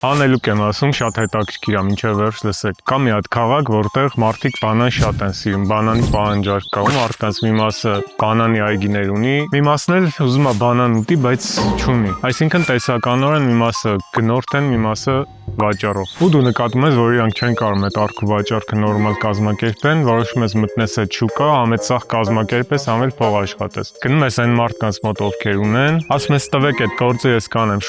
Անելուկ եմ ասում, շատ հետաքրքիր է, մինչև վերջ լսեք։ Կա մի հատ քաղաք, որտեղ մարդիկ բանան շատ են սիրում, բանանի պահանջարկ կա, ու մարդկանց մի մասը բանանի այգիներ ունի, մի մասն էլ ուզում է բանան ուտի, բայց չունի։ Այսինքն տեսականորեն մի մասը գնորդ են, մի մասը վաճառող։ Ու դու նկատում ես, որ իրանք չեն կարող այդ առք ու վաճառքը նորմալ կազմակերպեն, որոշում ես մտնես այդ շուկա, ամենսաղ կազմակերպես, ամեն փող աշխատես։ Գնում ես այն մարդկանց մոտ, ովքեր ունեն, ասում ես տվեք այդ գործը ես կանեմ,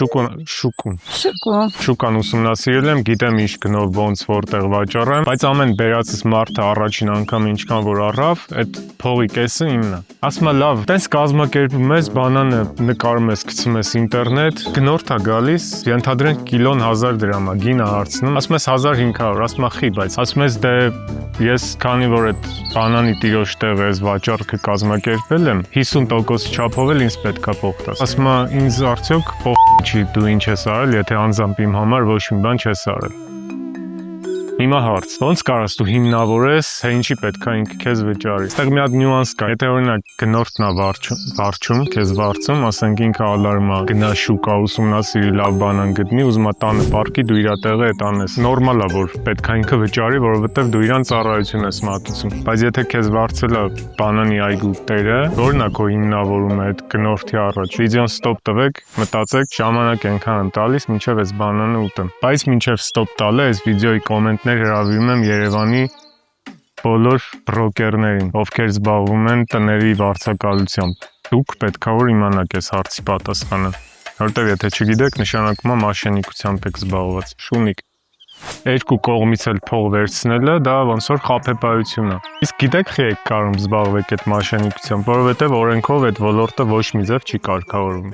շուկան ուսումնասիրել եմ, գիտեմ ինչ գնով ոնց որտեղ վաճառեմ, բայց ամեն բերածս մարդը առաջին անգամ ինչքան որ առավ, այդ փողի կեսը իմն է։ Ասում է լավ, տես կազմակերպում ես, բանանը նկարում ես, գցում ես ինտերնետ, գնորդ է գալիս, ենթադրենք կիլոն 1000 դրամ է, գինը հարցնում, ասում ես 1500, ասում է խի, բայց ասում ես դե ես քանի որ այդ բանանի տիրոջ տեղը ես վաճառքը կազմակերպել եմ, 50% չափով էլ ինձ պետքա փող տաս։ Ասում է ինձ արդյոք փող չի դու ինչ ես արել, եթե անձամբ իմ համար ոչ մի բան չես արել։ Հիմա հարց, ոնց կարաս դու հիմնավորես, թե ինչի պետքա ինքը քեզ վճարի։ Այստեղ մի հատ նյուանս կա, եթե օրինակ գնորդն է վարչում, քեզ վարձում, ասենք ինքը ալարում է, գնա շուկա ուսումնասիրի, լավ բանան գտնի, ուզում է տանը պարկի, դու իր տեղը այդ անես։ Նորմալ է, որ պետքա ինքը վճարի, որովհետև դու իրան ծառայություն ես մատուցում։ Բայց եթե քեզ վարձել է բանանի այգու տերը, որն է քո հիմնավորումը այդ գնորդի առաջ։ Վիդեոն ստոպ տվեք, մտածեք, ժամանակ ենքան եմ տալիս, մինչև այս բանանը ուտեմ։ Բայց մինչև ստոպ տալը այս վիդեոյի կոմենտներ հրավիրում եմ Երևանի բոլոր բրոկերներին, ովքեր զբաղվում են տների վարձակալությամբ։ Դուք պետքա որ իմանաք այս հարցի պատասխանը, որտեղ եթե չգիտեք, նշանակում է մաշենիկությամբ եք զբաղված։ Շունիկ։ Երկու կողմից էլ փող վերցնելը դա ոնց որ խաբեբայություն է։ Իսկ գիտեք խի եք կարող զբաղվեք այդ մաշենիկությամբ, որովհետև օրենքով այդ ոլորտը ոչ մի ձև չի կարգավորվում։